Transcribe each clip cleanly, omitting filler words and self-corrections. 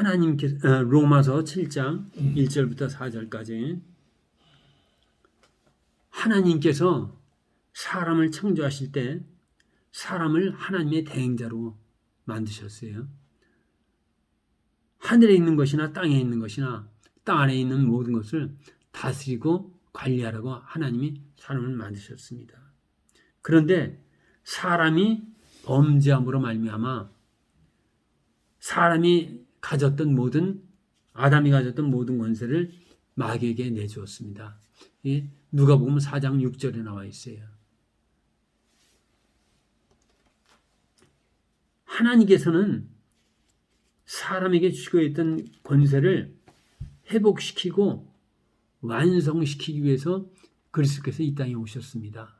하나님께서 로마서 7장 1절부터 4절까지 하나님께서 사람을 창조하실 때 사람을 하나님의 대행자로 만드셨어요. 하늘에 있는 것이나 땅에 있는 것이나 땅 안에 있는 모든 것을 다스리고 관리하라고 하나님이 사람을 만드셨습니다. 그런데 사람이 범죄함으로 말미암아 사람이 가졌던 아담이 가졌던 모든 권세를 마귀에게 내주었습니다. 누가복음 4장 6절에 나와 있어요. 하나님께서는 사람에게 주시고 있던 권세를 회복시키고 완성시키기 위해서 그리스도께서 이 땅에 오셨습니다.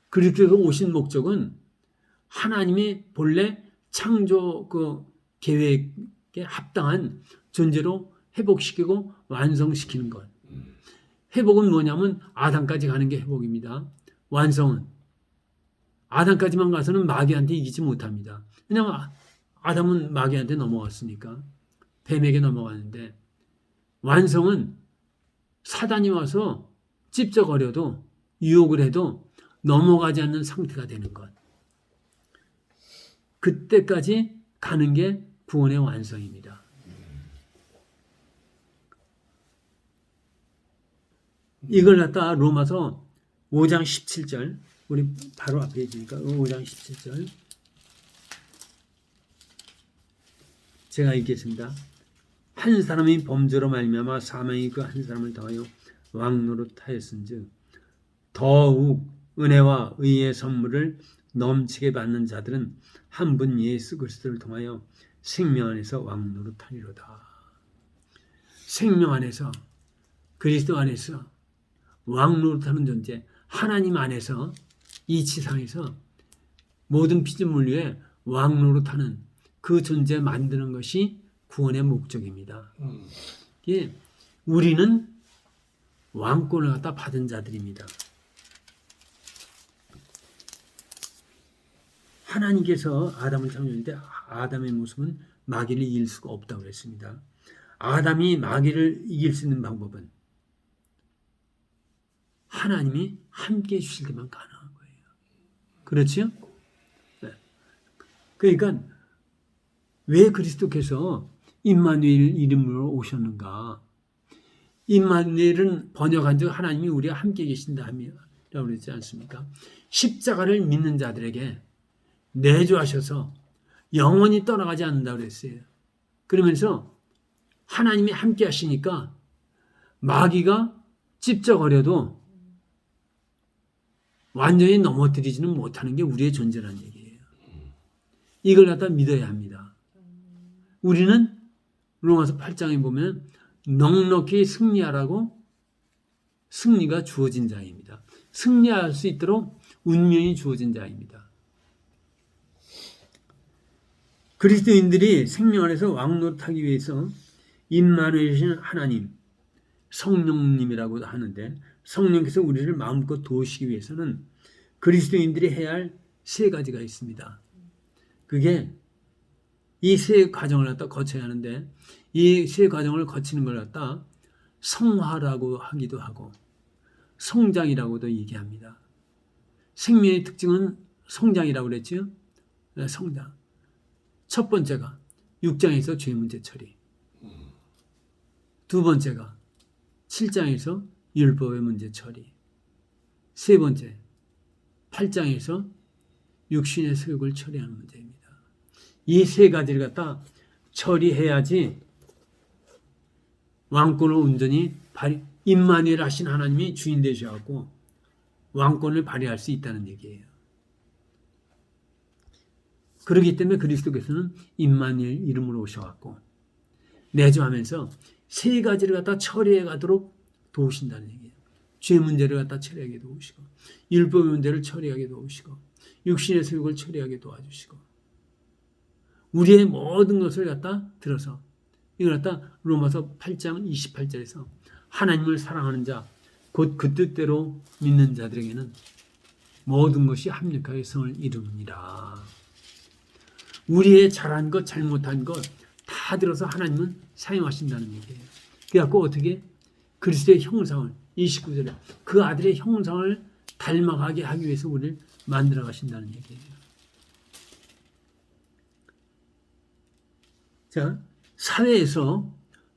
그리스도께서 오신 목적은 하나님의 본래 창조 계획에 합당한 존재로 회복시키고 완성시키는 것. 회복은 뭐냐면 아담까지 가는 게 회복입니다. 완성은 아담까지만 가서는 마귀한테 이기지 못합니다. 왜냐하면 아담은 마귀한테 넘어갔으니까 뱀에게 넘어갔는데, 완성은 사단이 와서 찝쩍거려도 유혹을 해도 넘어가지 않는 상태가 되는 것. 그때까지 가는 게 구원의 완성입니다. 이걸 갖다 로마서 5장 17절, 우리 바로 앞에 있으니까 5장 17절 제가 읽겠습니다. 한 사람이 범죄로 말미암아 사망이 그 한 사람을 더하여 왕노릇하였은즉 더욱 은혜와 의의 선물을 넘치게 받는 자들은 한 분 예수 그리스도를 통하여 생명 안에서 왕노릇하리로다. 생명 안에서, 그리스도 안에서 왕노릇하는 존재, 하나님 안에서 이 지상에서 모든 피조물 위에 왕노릇하는 그 존재 만드는 것이 구원의 목적입니다. 예, 우리는 왕권을 갖다 받은 자들입니다. 하나님께서 아담을 창조했는데 아담의 모습은 마귀를 이길 수가 없다고 그랬습니다. 아담이 마귀를 이길 수 있는 방법은 하나님이 함께 해주실 때만 가능한 거예요. 그렇죠? 네. 그러니까 왜 그리스도께서 임마누엘 이름으로 오셨는가? 임마누엘은 번역한 즉 하나님이 우리와 함께 계신다 라고 그러지 않습니까? 십자가를 믿는 자들에게 내주하셔서 영원히 떠나가지 않는다고 그랬어요. 그러면서 하나님이 함께 하시니까 마귀가 찝쩍거려도 완전히 넘어뜨리지는 못하는 게 우리의 존재라는 얘기예요. 이걸 갖다 믿어야 합니다. 우리는 로마서 8장에 보면 넉넉히 승리하라고 승리가 주어진 자입니다. 승리할 수 있도록 운명이 주어진 자입니다. 그리스도인들이 생명 안에서 왕노릇하기 위해서 임마누엘이신 하나님, 성령님이라고도 하는데 성령께서 우리를 마음껏 도우시기 위해서는 그리스도인들이 해야 할 세 가지가 있습니다. 그게 이 세 과정을 갖다 거쳐야 하는데 이 세 과정을 거치는 걸 갖다 성화라고 하기도 하고 성장이라고도 얘기합니다. 생명의 특징은 성장이라고 그랬죠? 네, 성장. 첫 번째가 6장에서 죄 문제 처리. 두 번째가 7장에서 율법의 문제 처리. 세 번째 8장에서 육신의 소욕을 처리하는 문제입니다. 이 세 가지를 갖다 처리해야지 왕권을 온전히 임마누엘 하신 하나님이 주인 되셔갖고 왕권을 발휘할 수 있다는 얘기예요. 그렇기 때문에 그리스도께서는 임마누엘 이름으로 오셔갖고 내주하면서 세 가지를 갖다 처리해 가도록 도우신다는 얘기예요. 죄 문제를 갖다 처리하게 도우시고 율법의 문제를 처리하게 도우시고 육신의 소욕을 처리하게 도와주시고 우리의 모든 것을 갖다 들어서 이걸 갖다 로마서 8장 28절에서 하나님을 사랑하는 자 곧 그 뜻대로 믿는 자들에게는 모든 것이 합력하여 성을 이루느니라. 우리의 잘한 것 잘못한 것 다 다 들어서 하나님은 사용하신다는 얘기예요. 그래갖고 어떻게 그리스도의 형상을 29절에 그 아들의 형상을 닮아가게 하기 위해서 우리를 만들어 가신다는 얘기예요. 자, 사회에서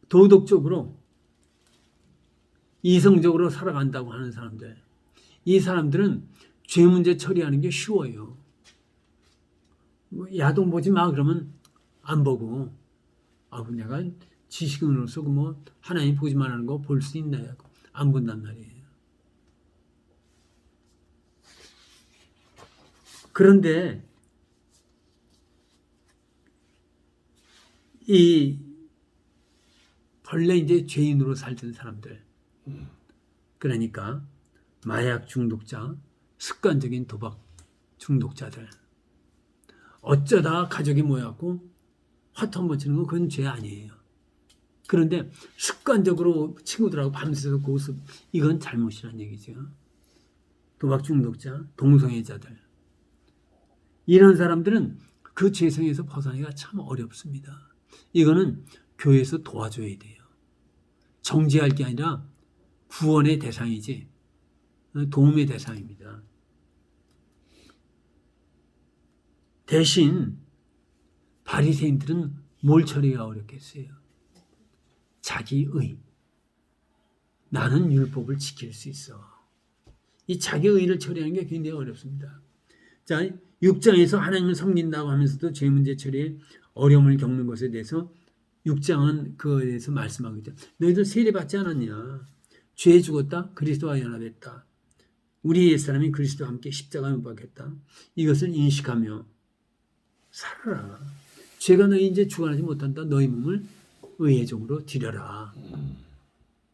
도덕적으로 이성적으로 살아간다고 하는 사람들, 이 사람들은 죄 문제 처리하는 게 쉬워요. 야동 보지 마 그러면 안 보고, 내가 지식인으로서 뭐 하나님 보지 말라는 거 볼 수 있나요? 안 본단 말이에요. 그런데 이 본래 이제 죄인으로 살던 사람들, 그러니까 마약 중독자, 습관적인 도박 중독자들, 어쩌다 가족이 모여갖고 화투 한번 치는 건 그건 죄 아니에요. 그런데 습관적으로 친구들하고 밤새서 고습, 이건 잘못이란 얘기죠. 도박 중독자, 동성애자들, 이런 사람들은 그 죄성에서 벗어나기가 참 어렵습니다. 이거는 교회에서 도와줘야 돼요. 정죄할 게 아니라 구원의 대상이지 도움의 대상입니다. 대신 바리새인들은 뭘 처리가 어렵겠어요? 자기의. 나는 율법을 지킬 수 있어. 이 자기의를 처리하는 게 굉장히 어렵습니다. 자, 6장에서 하나님을 섬긴다고 하면서도 죄 문제 처리에 어려움을 겪는 것에 대해서 6장은 그거에 대해서 말씀하고 있죠. 너희들 세례받지 않았냐? 죄에 죽었다. 그리스도와 연합했다. 우리 옛사람이 그리스도와 함께 십자가에 못 박혔다. 이것을 인식하며 살아라. 죄가 너희 이제 주관하지 못한다. 너희 몸을 의의 종으로 드려라.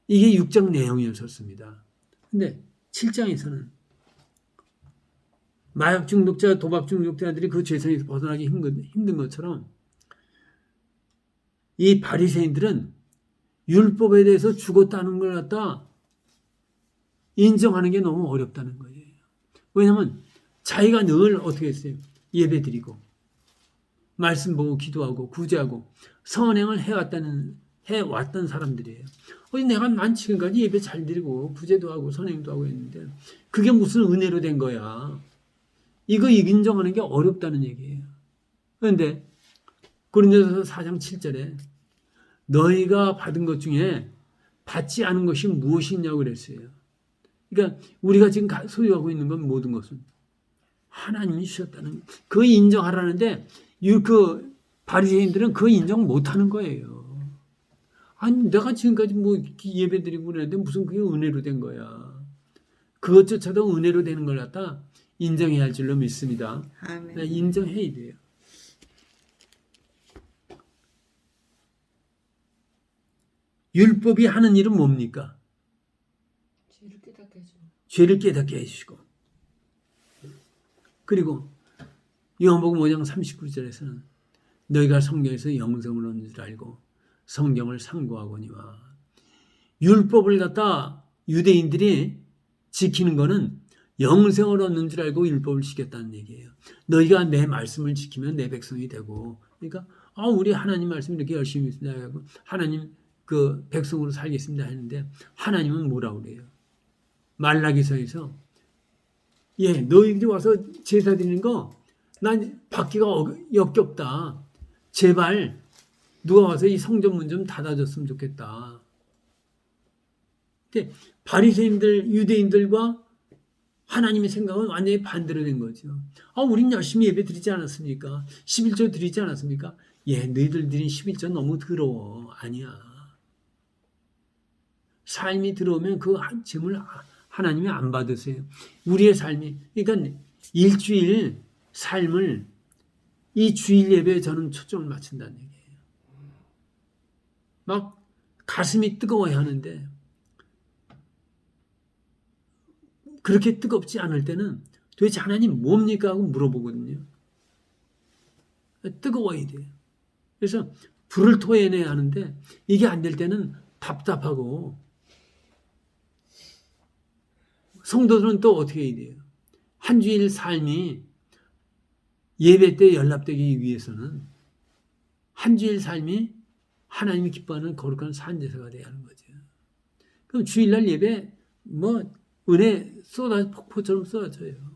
이게 6장 내용이었습니다. 근데 7장에서는 마약 중독자, 도박 중독자들이 그 죄성에서 벗어나기 힘든 것처럼 이 바리새인들은 율법에 대해서 죽었다는 걸 갖다 인정하는 게 너무 어렵다는 거예요. 왜냐하면 자기가 늘 어떻게 했어요? 예배드리고 말씀 보고 기도하고 구제하고 선행을 해왔던 사람들이에요. 난 지금까지 예배 잘 드리고 구제도 하고 선행도 하고 했는데 그게 무슨 은혜로 된 거야. 이거 인정하는 게 어렵다는 얘기예요. 그런데 고린도서 4장 7절에 너희가 받은 것 중에 받지 않은 것이 무엇이 있냐고 그랬어요. 그러니까 우리가 지금 소유하고 있는 건 모든 것은 하나님이 주셨다는 그 인정하라는데 그 바리새인들은 그 인정 못하는 거예요. 아니 내가 지금까지 뭐 예배드리고 그랬는데 무슨 그게 은혜로 된 거야. 그것조차도 은혜로 되는 걸 갖다 인정해야 할 줄로 믿습니다. 아멘. 인정해야 돼요. 율법이 하는 일은 뭡니까? 죄를 깨닫게 해주시고 그리고 요한복음 5장 39절에서는 너희가 성경에서 영생을 얻는 줄 알고 성경을 상고하거니와 율법을 갖다 유대인들이 지키는 거는 영생을 얻는 줄 알고 율법을 지켰다는 얘기예요. 너희가 내 말씀을 지키면 내 백성이 되고 그러니까 우리 하나님 말씀 이렇게 열심히 믿습니다 하고 하나님 그 백성으로 살겠습니다 했는데 하나님은 뭐라고 그래요? 말라기서에서 너희들이 와서 제사 드리는 거 난 받기가 역겹다. 제발 누가 와서 이 성전 문 좀 닫아줬으면 좋겠다. 근데 바리새인들 유대인들과 하나님의 생각은 완전히 반대로 된 거죠. 우린 열심히 예배 드리지 않았습니까? 11조 드리지 않았습니까? 너희들 드린 11조 너무 더러워. 아니야. 삶이 들어오면 그 짐을 하나님이 안 받으세요. 우리의 삶이 그러니까 일주일 삶을 이 주일 예배에 저는 초점을 맞춘다는 얘기예요. 막 가슴이 뜨거워야 하는데 그렇게 뜨겁지 않을 때는 도대체 하나님 뭡니까 하고 물어보거든요. 뜨거워야 돼요. 그래서 불을 토해내야 하는데 이게 안 될 때는 답답하고 성도들은 또 어떻게 해야 돼요? 한 주일 삶이 예배 때 연락되기 위해서는 한 주일 삶이 하나님이 기뻐하는 거룩한 산제사가 돼야 하는 거죠. 그럼 주일날 예배 뭐 은혜 폭포처럼 쏟아져요.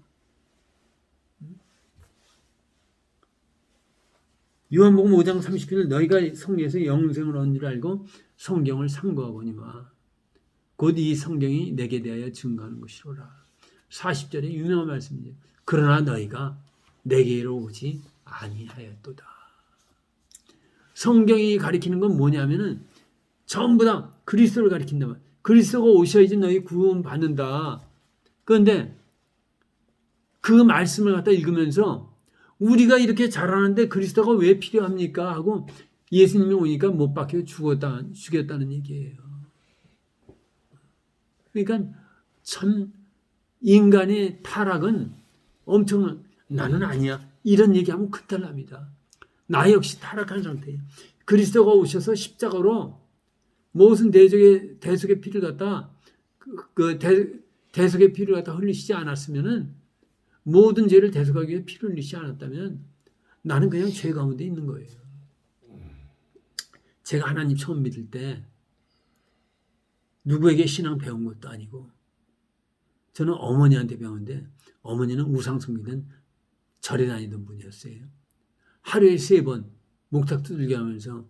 요한복음 5장 30절 너희가 성경에서 영생을 얻는 줄 알고 성경을 상고하거니와 곧 이 성경이 내게 대하여 증거하는 것이로라. 40절에 유명한 말씀이죠. 그러나 너희가 내게로 오지 아니하였도다. 성경이 가리키는 건 뭐냐면은 전부 다 그리스도를 가리킨다. 그리스도가 오셔야지 너희 구원 받는다. 그런데 그 말씀을 갖다 읽으면서 우리가 이렇게 잘하는데 그리스도가 왜 필요합니까? 하고 예수님이 오니까 못 박혀 죽였다는 얘기예요. 그러니까 참 인간의 타락은 엄청 나는 아니야. 이런 얘기하면 큰탈 납니다. 나 역시 타락한 상태예요. 그리스도가 오셔서 십자가로 모든 대속의 피를 갖다 대속의 피를 갖다 흘리시지 않았으면은 모든 죄를 대속하기 위해 피를 흘리지 않았다면 나는 그냥 죄 가운데 있는 거예요. 제가 하나님 처음 믿을 때 누구에게 신앙 배운 것도 아니고 저는 어머니한테 배웠는데 어머니는 우상숭배는 절에 다니던 분이었어요. 하루에 3번 목탁 두들겨 하면서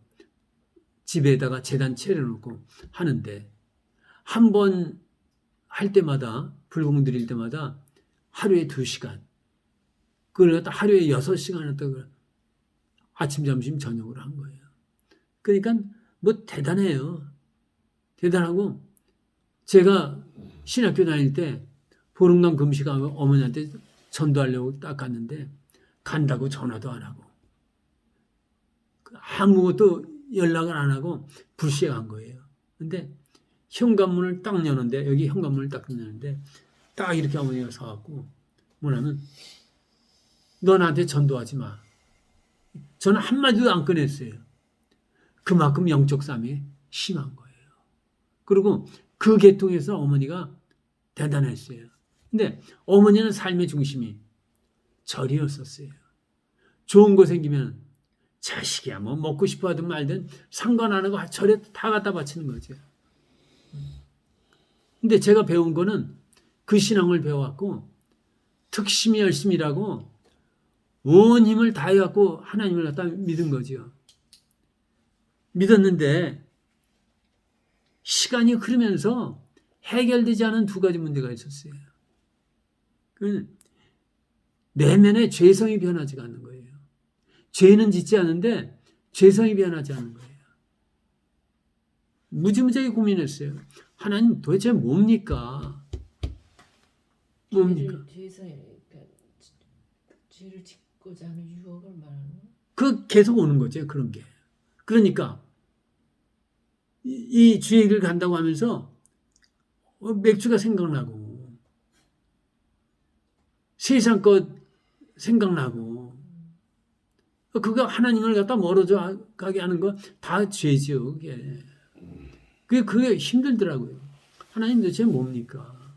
집에다가 제단 차려놓고 하는데 한 번 할 때마다 불공 드릴 때마다 하루에 2시간 그걸 갖다 하루에 6시간 했다가 아침 점심 저녁으로 한 거예요. 그러니까 뭐 대단해요. 대단하고 제가 신학교 다닐 때 보름간 금식하고 어머니한테 전도하려고 딱 갔는데 간다고 전화도 안 하고 아무것도 연락을 안 하고 불시에 간 거예요. 근데 현관문을 딱 여는데 여기 현관문을 딱 여는데 딱 이렇게 어머니가 서갖고 뭐냐면 너 나한테 전도하지 마. 저는 한마디도 안 꺼냈어요. 그만큼 영적 싸움이 심한 거예요. 그리고 그 계통에서 어머니가 대단했어요. 근데 어머니는 삶의 중심이 절이었었어요. 좋은 거 생기면 자식이야 뭐 먹고 싶어 하든 말든 상관 안 하고 절에 다 갖다 바치는 거죠. 근데 제가 배운 거는 그 신앙을 배워갖고 특심히 열심히 일하고 온 힘을 다해갖고 하나님을 갖다 믿은 거죠. 믿었는데 시간이 흐르면서 해결되지 않은 2가지 문제가 있었어요. 내면의 죄성이 변하지가 않는 거예요. 죄는 짓지 않은데 죄성이 변하지 않는 거예요. 무지무지하게 고민했어요. 하나님 도대체 뭡니까? 뭡니까? 죄를 짓고자 하는 유혹을 말하는 거? 그 계속 오는 거죠. 그런 게. 그러니까 이 주의 길 간다고 하면서 맥주가 생각나고 세상 것 생각나고 그거 하나님을 갖다 멀어져 가게 하는 거 다 죄죠. 그게 힘들더라고요. 하나님 도대체 뭡니까?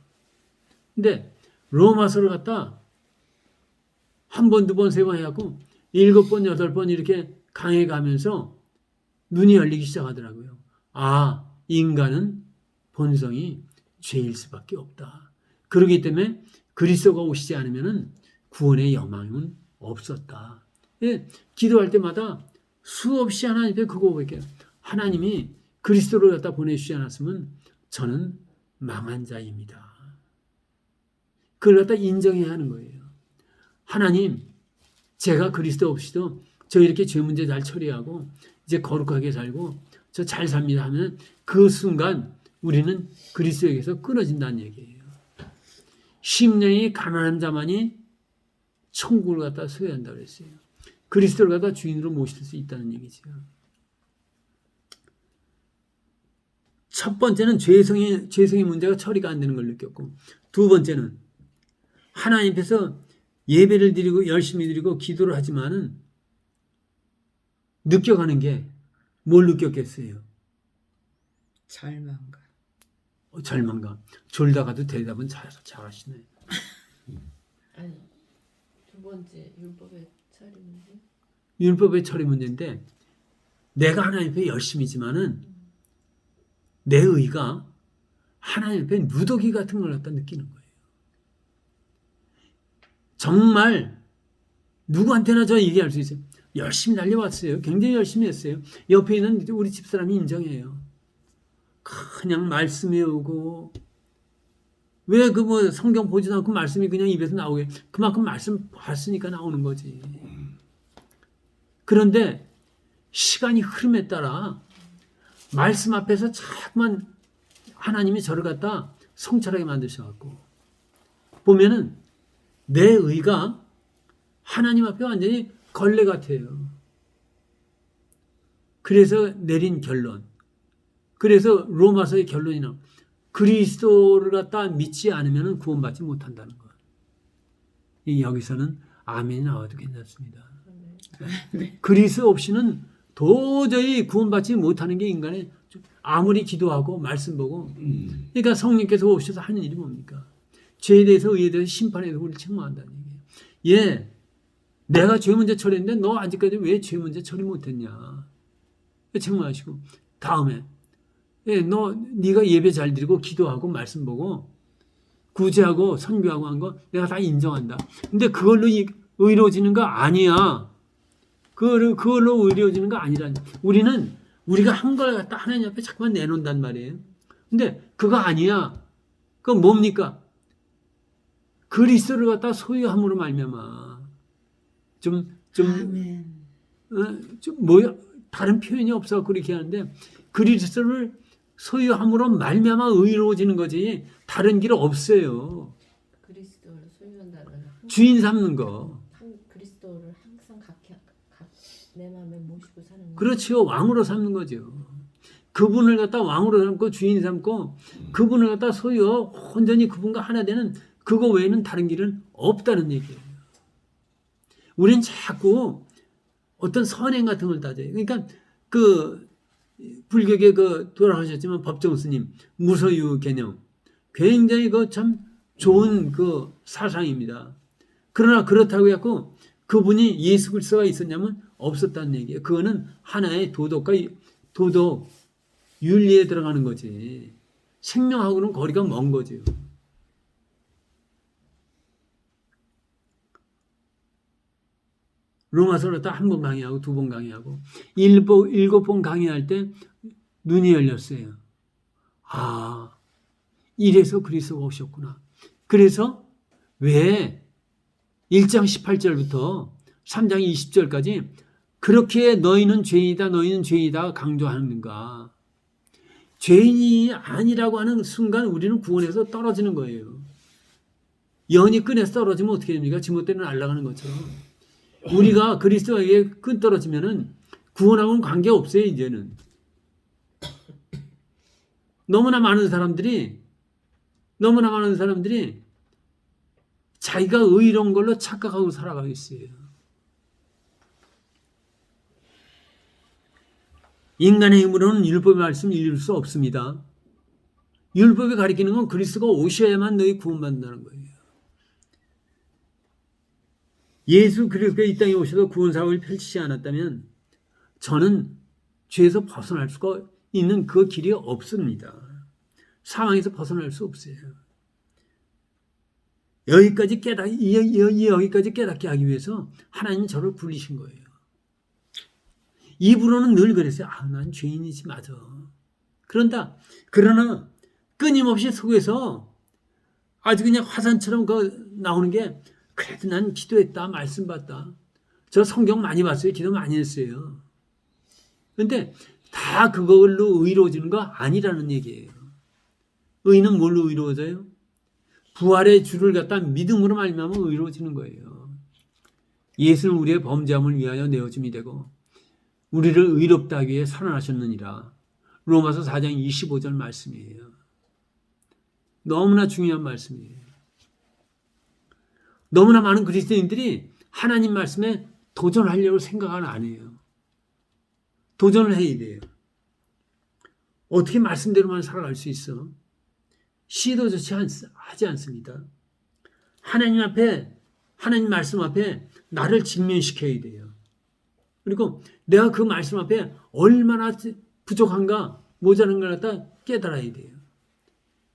근데 로마서를 갖다 1번, 2번, 3번 해갖고 7번, 8번 이렇게 강해 가면서 눈이 열리기 시작하더라고요. 아, 인간은 본성이 죄일 수밖에 없다. 그렇기 때문에 그리스도가 오시지 않으면 구원의 여망은 없었다. 기도할 때마다 수없이 하나님께 그거 고백해요. 하나님이 그리스도를 갖다 보내주지 않았으면 저는 망한 자입니다. 그걸 갖다 인정해야 하는 거예요. 하나님, 제가 그리스도 없이도 저 이렇게 죄 문제 잘 처리하고 이제 거룩하게 살고 저 잘 삽니다 하면 그 순간 우리는 그리스도에게서 끊어진다는 얘기예요. 심령이 가난한 자만이 천국을 갖다 소유한다고 그랬어요. 그리스도를 갖다 주인으로 모실 수 있다는 얘기죠. 첫 번째는 죄성의 문제가 처리가 안 되는 걸 느꼈고, 2번째는 하나님 앞에서 예배를 드리고 열심히 드리고 기도를 하지만은 느껴가는 게 뭘 느꼈겠어요? 절망감. 절망감. 졸다가도 대답은 잘하시네. 아니, 2번째 율법의 처리 문제. 율법의 처리 문제인데 내가 하나님 앞에 열심이지만은 내 의가 하나님 앞에 누더기 같은 걸 갖다 느끼는 거예요. 정말 누구한테나 저 얘기할 수 있어요. 열심히 달려왔어요. 굉장히 열심히 했어요. 옆에 있는 우리 집사람이 인정해요. 그냥 말씀 외우고 왜 그 뭐 성경 보지도 않고 말씀이 그냥 입에서 나오게 그만큼 말씀 봤으니까 나오는 거지. 그런데 시간이 흐름에 따라 말씀 앞에서 자꾸만 하나님이 저를 갖다 성찰하게 만드셔갖고 보면은 내 의가 하나님 앞에 완전히 걸레 같아요. 그래서 내린 결론. 그래서 로마서의 결론이 나옵니다. 그리스도를 갖다 믿지 않으면 구원받지 못한다는 것. 여기서는 아멘이 나와도 괜찮습니다. 그리스도 없이는 도저히 구원받지 못하는 게 인간의 아무리 기도하고 말씀 보고 그러니까 성령께서 오셔서 하는 일이 뭡니까? 죄에 대해서 의에 대해서 심판에 대해서 우리를 책망한다는 얘기예요. 예, 내가 죄 문제 처리했는데 너 아직까지 왜 죄 문제 처리 못했냐? 책망하시고 다음에 예, 네가 예배 잘 드리고 기도하고 말씀 보고 구제하고 선교하고 한 거 내가 다 인정한다. 근데 그걸로 의로워지는 거 아니야. 그걸로 의로워지는 거 아니라니. 우리가 한 걸 갖다 하나님 앞에 자꾸만 내놓는단 말이에요. 근데 그거 아니야. 그건 뭡니까? 그리스도를 갖다 소유함으로 말미암아. 뭐야? 다른 표현이 없어 그렇게 하는데 그리스도를 소유함으로 말미암아 의로워지는 거지 다른 길 없어요. 그리스도를 소유한다는 주인 삼는 거. 그리스도를 항상 내 마음에 모시고 사는 거. 그렇지요. 왕으로 삼는 거죠. 그분을 갖다 왕으로 삼고 주인 삼고 그분을 갖다 소유 온전히 그분과 하나 되는 그거 외에는 다른 길은 없다는 얘기예요. 우리는 자꾸 어떤 선행 같은 걸 따져요. 그러니까 그 불교계 그 돌아가셨지만 법정 스님 무소유 개념 굉장히 그 참 좋은 그 사상입니다. 그러나 그렇다고 해갖고 그분이 예수 그리스도가 있었냐면 없었다는 얘기예요. 그거는 하나의 도덕 윤리에 들어가는 거지. 생명하고는 거리가 먼 거죠. 로마서를 딱 한 번 강의하고 두 번 강의하고 일곱 번 강의할 때 눈이 열렸어요. 아, 이래서 그리스도가 오셨구나. 그래서 왜 1장 18절부터 3장 20절까지 그렇게 너희는 죄인이다 강조하는가. 죄인이 아니라고 하는 순간 우리는 구원에서 떨어지는 거예요. 연이 끈에서 떨어지면 어떻게 됩니까? 지못대는 날아가는 것처럼. 우리가 그리스도에게 끈 떨어지면은 구원하고는 관계없어요, 이제는. 너무나 많은 사람들이 자기가 의로운 걸로 착각하고 살아가겠어요. 인간의 힘으로는 율법의 말씀을 이룰 수 없습니다. 율법이 가리키는 건 그리스도가 오셔야만 너희 구원받는다는 거예요. 예수 그리스도가 이 땅에 오셔서 구원사역을 펼치지 않았다면 저는 죄에서 벗어날 수가 있는 그 길이 없습니다. 상황에서 벗어날 수 없어요. 여기까지 깨닫게 하기 위해서 하나님이 저를 부르신 거예요. 입으로는 늘 그랬어요. 난 죄인이지 맞아. 그러나 끊임없이 속에서 아주 그냥 화산처럼 나오는 게 그래도 난 기도했다, 말씀 봤다. 저 성경 많이 봤어요. 기도 많이 했어요. 그런데 다 그걸로 의로워지는 거 아니라는 얘기예요. 의는 뭘로 의로워져요? 부활의 주를 갖다 믿음으로 말미암아 의로워지는 거예요. 예수는 우리의 범죄함을 위하여 내어줌이 되고 우리를 의롭다 하기 위해 살아나셨느니라. 로마서 4장 25절 말씀이에요. 너무나 중요한 말씀이에요. 너무나 많은 그리스도인들이 하나님 말씀에 도전하려고 생각을 안 해요. 도전을 해야 돼요. 어떻게 말씀대로만 살아갈 수 있어? 시도조차 하지 않습니다. 하나님 말씀 앞에 나를 직면시켜야 돼요. 그리고 내가 그 말씀 앞에 얼마나 부족한가, 모자란 걸 갖다 깨달아야 돼요.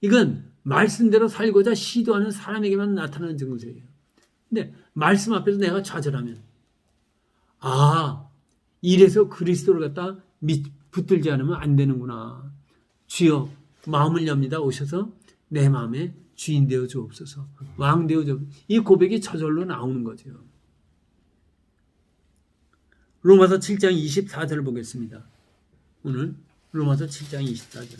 이건 말씀대로 살고자 시도하는 사람에게만 나타나는 증거예요. 근데 말씀 앞에서 내가 좌절하면, 이래서 그리스도를 갖다 붙들지 않으면 안 되는구나. 주여, 마음을 엽니다. 오셔서 내 마음에 주인 되어 주옵소서. 왕 되어 주옵소서. 이 고백이 저절로 나오는 거죠. 로마서 7장 24절을 보겠습니다. 오늘 로마서 7장 24절.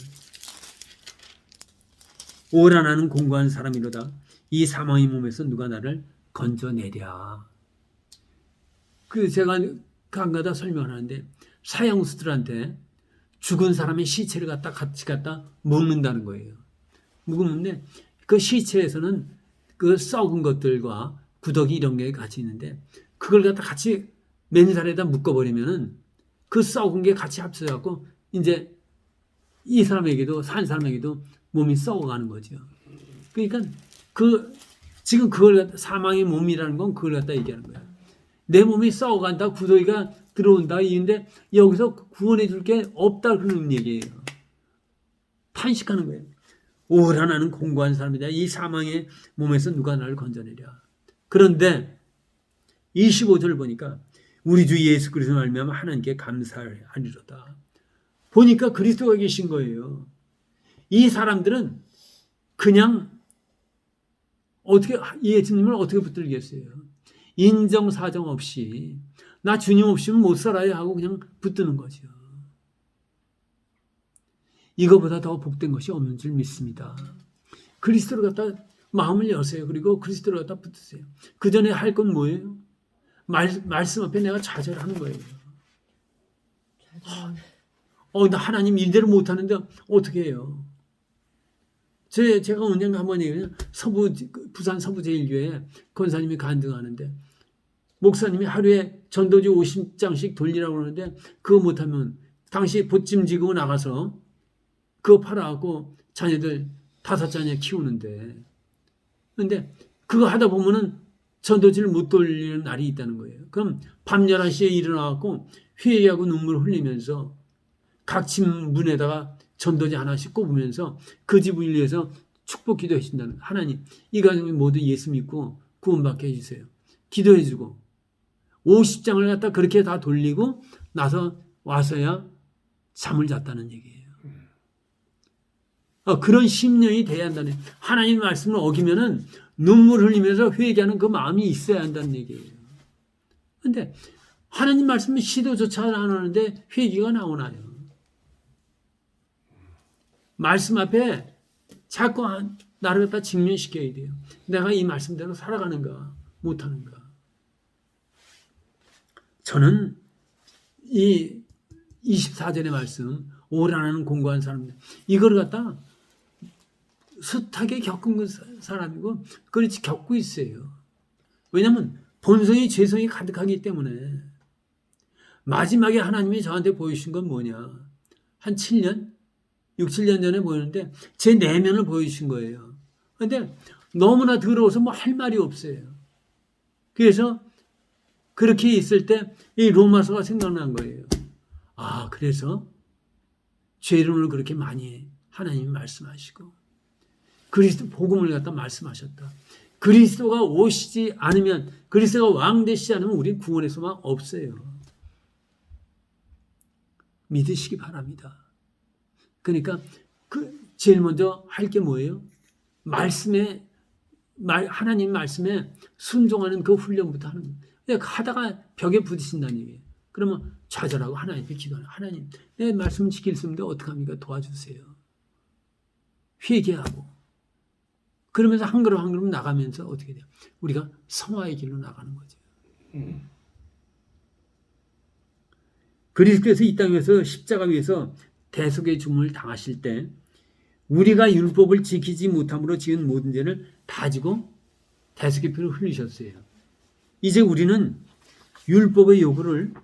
오라 나는 공고한 사람이로다. 이 사망의 몸에서 누가 나를 건져내랴. 제가 간가다 설명하는데 사형수들한테 죽은 사람의 시체를 같이 갖다 묻는다는 거예요. 묵으면 그 시체에서는 그 썩은 것들과 구더기 이런 게 같이 있는데 그걸 갖다 같이 맨살에다 묶어버리면은 그 썩은 게 같이 합쳐져갖고 이제 이 사람에게도 산 사람에게도 몸이 썩어가는 거죠. 그러니까 지금 그걸 갖다 사망의 몸이라는 건 그걸 갖다 얘기하는 거야. 내 몸이 썩어간다, 구더기가 들어온다 이인데 여기서 구원해 줄 게 없다 그런 얘기예요. 탄식하는 거예요. 오라 나는 공고한 사람이다. 이 사망의 몸에서 누가 나를 건져내랴. 그런데 25절을 보니까 우리 주 예수 그리스도 말미암아 하나님께 감사하리로다. 보니까 그리스도가 계신 거예요. 이 사람들은 그냥 어떻게 예수님을 어떻게 붙들겠어요? 인정사정 없이 나 주님 없이는 못 살아야 하고 그냥 붙드는 거죠. 이거보다 더 복된 것이 없는 줄 믿습니다. 그리스도를 갖다 마음을 여세요. 그리고 그리스도를 갖다 붙으세요. 그 전에 할 건 뭐예요? 말씀 앞에 내가 좌절하는 거예요. 나 하나님 일대로 못하는데 어떻게 해요? 제가 언젠가 한번 얘기해요. 부산 서부제일교회 권사님이 간증하는데 목사님이 하루에 전도지 50장씩 돌리라고 그러는데 그거 못하면 당시 보찜 지고 나가서 그거 팔아갖고 자녀들 5자녀 키우는데 근데 그거 하다 보면은 전도지를 못 돌리는 날이 있다는 거예요. 그럼 밤 11시에 일어나갖고 회개하고 눈물 흘리면서 각 집 문에다가 전도지 하나씩 꼽으면서 그 집을 위해서 축복 기도해 주신다는 하나님 이 가정이 모두 예수 믿고 구원받게 해주세요. 기도해주고 50장을 갖다 그렇게 다 돌리고 나서 와서야 잠을 잤다는 얘기예요. 그런 심령이 돼야 한다는 하나님 말씀을 어기면은 눈물 흘리면서 회개하는 그 마음이 있어야 한다는 얘기예요. 그런데 하나님 말씀은 시도조차 안 하는데 회개가 나오나요? 말씀 앞에 자꾸 나를 갖다 직면시켜야 돼요. 내가 이 말씀대로 살아가는가 못하는가. 저는 이 24절의 말씀 오라는 공고한 사람들 이걸 갖다 숱하게 겪은 사람이고 그렇지 겪고 있어요. 왜냐하면 본성이 죄성이 가득하기 때문에 마지막에 하나님이 저한테 보여주신 건 뭐냐. 한 6, 7년 전에 보였는데 제 내면을 보여주신 거예요. 그런데 너무나 더러워서 뭐 할 말이 없어요. 그래서 그렇게 있을 때 이 로마서가 생각난 거예요. 그래서 죄론을 그렇게 많이 하나님이 말씀하시고 그리스도 복음을 갖다 말씀하셨다. 그리스도가 오시지 않으면 그리스도가 왕 되시지 않으면 우리는 구원의 소망 없어요. 믿으시기 바랍니다. 그러니까 제일 먼저 할 게 뭐예요? 하나님 말씀에 순종하는 그 훈련부터 하는 거예요. 하다가 벽에 부딪힌다는 얘기예요. 그러면 좌절하고 하나님께 기도하는 하나님 내 말씀 지킬 수 있는데 어떡합니까? 도와주세요. 회개하고 그러면서 한 걸음 한 걸음 나가면서 어떻게 돼요? 우리가 성화의 길로 나가는 거죠. 그리스도께서 이 땅에서 십자가 위에서 대속의 죽음을 당하실 때 우리가 율법을 지키지 못함으로 지은 모든 죄를 다 지고 대속의 피를 흘리셨어요. 이제 우리는 율법의 요구를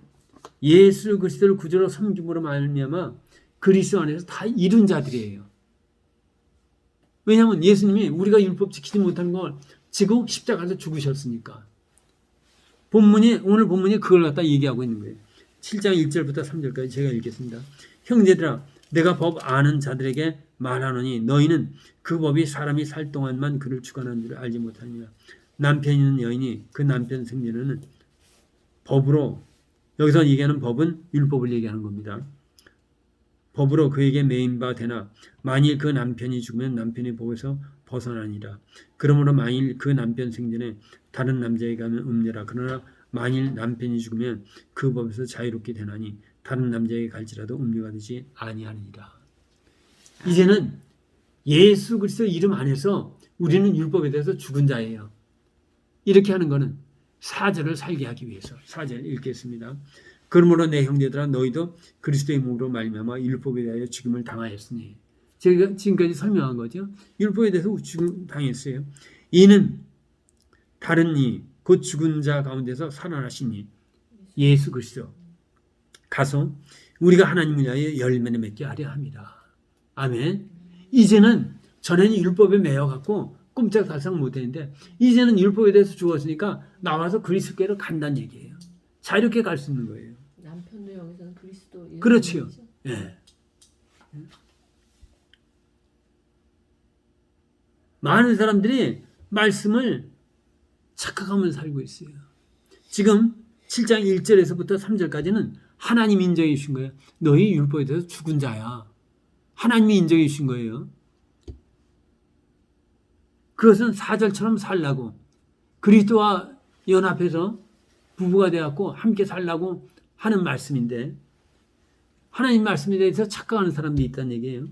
예수 그리스도를 구주로 섬김으로 말미암아 그리스도 안에서 다 이룬 자들이에요. 왜냐하면 예수님이 우리가 율법 지키지 못하는 걸 지고 십자가에서 죽으셨으니까. 오늘 본문이 그걸 갖다 얘기하고 있는 거예요. 7장 1절부터 3절까지 제가 읽겠습니다. 형제들아 내가 법 아는 자들에게 말하노니 너희는 그 법이 사람이 살 동안만 그를 주관하는 줄 알지 못하느냐. 남편 있는 여인이 그 남편 생전에는 법으로, 여기서 얘기하는 법은 율법을 얘기하는 겁니다. 법으로 그에게 매인 바 되나 만일 그 남편이 죽으면 남편의 법에서 벗어나니라. 그러므로 만일 그 남편 생전에 다른 남자에게 가면 음녀라. 그러나 만일 남편이 죽으면 그 법에서 자유롭게 되나니 다른 남자에게 갈지라도 음녀가 되지 아니하니라. 이제는 예수 그리스도 이름 안에서 우리는 율법에 대해서 죽은 자예요. 이렇게 하는 것은 4절을 살게 하기 위해서. 4절 읽겠습니다. 그러므로 내 형제들아 너희도 그리스도의 몸으로 말미암아 율법에 대하여 죽임을 당하였으니. 제가 지금까지 설명한 거죠. 율법에 대해서 죽임 당했어요. 이는 다른 이 곧 죽은 자 가운데서 살아나신 이 예수 그리스도 가서 우리가 하나님을 위하여 열매를 맺게 하려 합니다. 아멘. 이제는 전에는 율법에 매여갖고 꼼짝달싹 못했는데 이제는 율법에 대해서 죽었으니까 나와서 그리스도께로 간다는 얘기예요. 자유롭게 갈 수 있는 거예요. 남편도 여기서는 그리스도. 그렇지요. 예. 많은 사람들이 말씀을 착각하면서 살고 있어요. 지금 7장 1절에서부터 3절까지는 하나님이 인정해 주신 거예요. 너희 율법에 대해서 죽은 자야. 하나님이 인정해 주신 거예요. 그것은 4절처럼 살라고, 그리스도와 연합해서 부부가 되었고 함께 살라고 하는 말씀인데, 하나님 말씀에 대해서 착각하는 사람들이 있다는 얘기예요.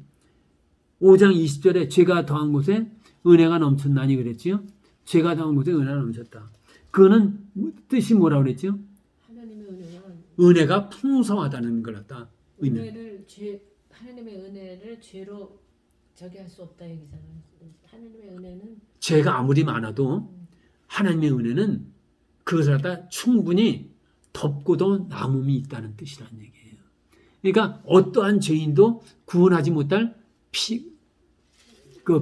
5장 20절에 죄가 더한 곳에 은혜가 넘쳤나니 그랬지요. 죄가 더한 곳에 은혜가 넘쳤다. 그거는 뜻이 뭐라고 그랬죠? 하나님의 은혜가 풍성하다는 걸 갖다 하나님의 은혜를 죄로 저기 할 수 없다 얘기잖아요. 하나님의 은혜는 죄가 아무리 많아도 하나님의 은혜는 그것을 갖다 충분히 덮고도 남음이 있다는 뜻이라는 얘기예요. 그러니까 어떠한 죄인도 구원하지 못할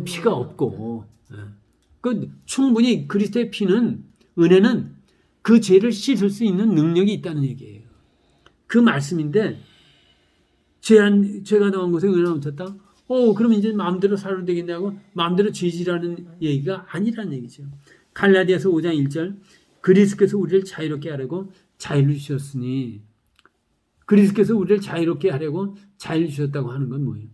피가 없고, 충분히 그리스도의 피는, 은혜는 그 죄를 씻을 수 있는 능력이 있다는 얘기예요. 그 말씀인데, 죄가 더한 곳에 은혜가 넘쳤다? 그럼 이제 마음대로 살아도 되겠냐고 마음대로 죄지라는 얘기가 아니라는 얘기죠. 갈라디아서 5장 1절, 그리스도께서 우리를 자유롭게 하려고 자유를 주셨으니, 그리스도께서 우리를 자유롭게 하려고 자유를 주셨다고 하는 건 뭐예요?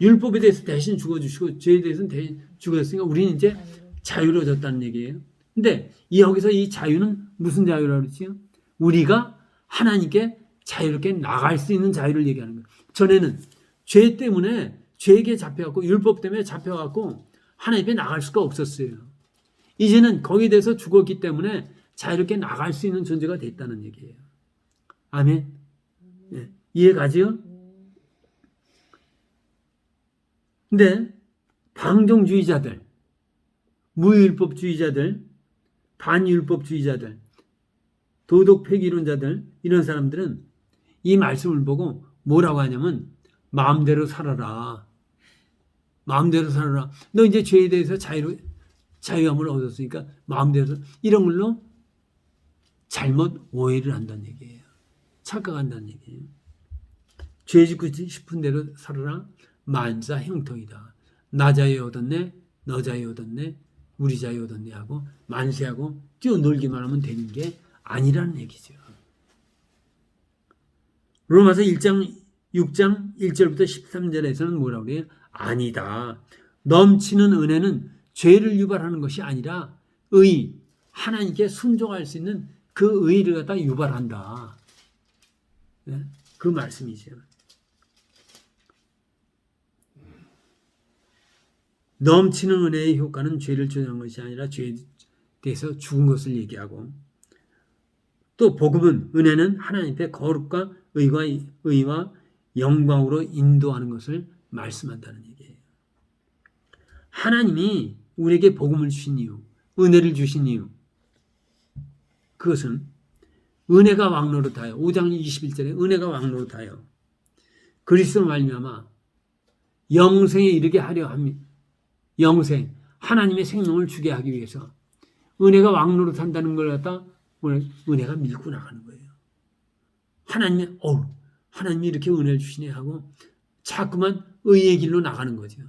율법에 대해서 대신 죽어주시고 죄에 대해서는 대신 죽었으니까 우리는 이제 자유로워졌다는 얘기예요. 근데 여기서 이 자유는 무슨 자유라고 그러지요? 우리가 하나님께 자유롭게 나갈 수 있는 자유를 얘기하는 거예요. 전에는 죄 때문에, 죄에게 잡혀갖고, 율법 때문에 잡혀갖고 하나님 앞에 나갈 수가 없었어요. 이제는 거기에 대해서 죽었기 때문에 자유롭게 나갈 수 있는 존재가 됐다는 얘기예요. 아멘. 네. 이해가지요? 근데 방종주의자들, 무율법주의자들, 반율법주의자들, 도덕 폐기론자들, 이런 사람들은 이 말씀을 보고 뭐라고 하냐면 마음대로 살아라. 마음대로 살아라. 너 이제 죄에 대해서 자유함을 얻었으니까 마음대로, 이런 걸로 잘못 오해를 한다는 얘기예요. 착각한다는 얘기예요. 죄 짓고 싶은 대로 살아라. 만사 형통이다. 나 자유 얻었네, 너 자유 얻었네, 우리 자유 얻었네 하고 만세하고 뛰어놀기만 하면 되는 게 아니라는 얘기죠. 로마서 6장 1절부터 13절에서는 뭐라고 그래요? 아니다. 넘치는 은혜는 죄를 유발하는 것이 아니라 하나님께 순종할 수 있는 그 의를 갖다 유발한다. 네? 그 말씀이죠. 넘치는 은혜의 효과는 죄를 조장한 것이 아니라 죄에 대해서 죽은 것을 얘기하고, 또 복음은, 은혜는 하나님 앞에 거룩과 의와 영광으로 인도하는 것을 말씀한다는 얘기예요. 하나님이 우리에게 복음을 주신 이유, 은혜를 주신 이유, 그것은 은혜가 왕노릇하여, 5장 21절에 은혜가 왕노릇하여 그리스도로 말미암아 영생에 이르게 하려 합니다. 영생, 하나님의 생명을 주게 하기 위해서 은혜가 왕노릇한다는 걸 갖다 은혜가 밀고 나가는 거예요. 하나님이 이렇게 은혜를 주시네 하고 자꾸만 의의 길로 나가는 거죠.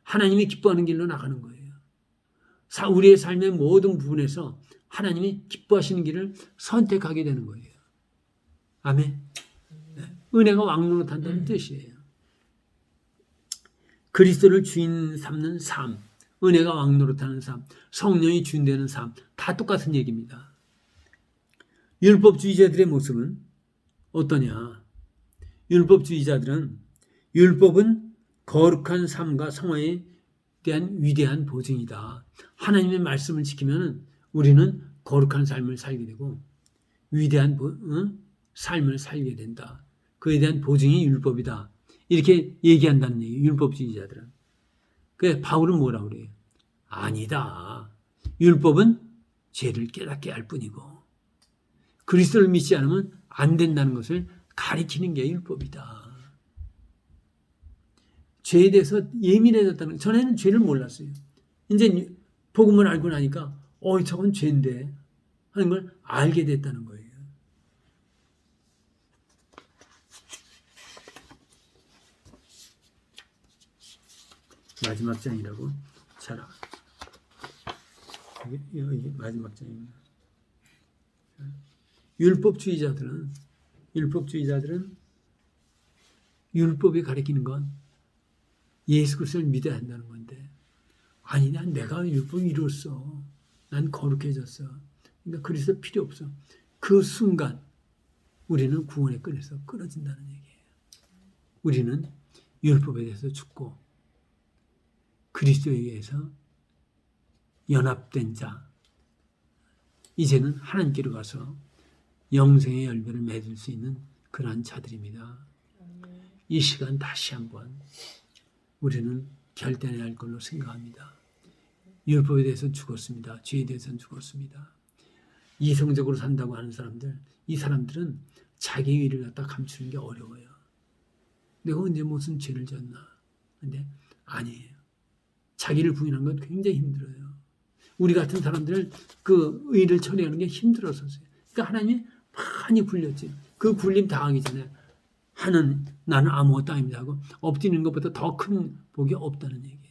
하나님이 기뻐하는 길로 나가는 거예요. 우리의 삶의 모든 부분에서 하나님이 기뻐하시는 길을 선택하게 되는 거예요. 아멘. 네. 은혜가 왕노릇한다는 뜻이에요. 그리스도를 주인 삼는 삶, 은혜가 왕노릇하는 삶, 성령이 주인 되는 삶, 다 똑같은 얘기입니다. 율법주의자들의 모습은 어떠냐? 율법주의자들은 율법은 거룩한 삶과 성화에 대한 위대한 보증이다. 하나님의 말씀을 지키면 우리는 거룩한 삶을 살게 되고 위대한 삶을 살게 된다. 그에 대한 보증이 율법이다. 이렇게 얘기한다는 얘기예요. 율법주의자들은. 그래서 바울은 뭐라고 그래요? 아니다. 율법은 죄를 깨닫게 할 뿐이고 그리스도를 믿지 않으면 안 된다는 것을 가리키는 게 율법이다. 죄에 대해서 예민해졌다는, 전에는 죄를 몰랐어요. 이제 복음을 알고 나니까 저건 죄인데 하는 걸 알게 됐다는 거예요. 마지막 장이라고. 자, 이게 마지막 장입니다. 율법주의자들은 율법이 가리키는 건 예수 그리스도를 믿어야 한다는 건데, 아니 난 내가 율법 이뤘어. 난 거룩해졌어. 그러니까 그리스도 필요 없어. 그 순간 우리는 구원의 끈에서 끊어진다는 얘기예요. 우리는 율법에 대해서 죽고 그리스도에 의해서 연합된 자, 이제는 하나님께로 가서 영생의 열매를 맺을 수 있는 그러한 자들입니다. 이 시간 다시 한번 우리는 결단해야 할 걸로 생각합니다. 율법에 대해서 죽었습니다. 죄에 대해서는 죽었습니다. 이성적으로 산다고 하는 사람들, 이 사람들은 자기 의를 갖다 감추는 게 어려워요. 내가 언제 무슨 죄를 졌나? 근데 아니에요. 자기를 부인하는 건 굉장히 힘들어요. 우리 같은 사람들은 그 의를 처리하는 게 힘들었었어요. 그러니까 하나님이 많이 굴렸지. 그 굴림 당하기 전에 나는 아무것도 아닙니다 하고 엎드리는 것보다 더 큰 복이 없다는 얘기예요.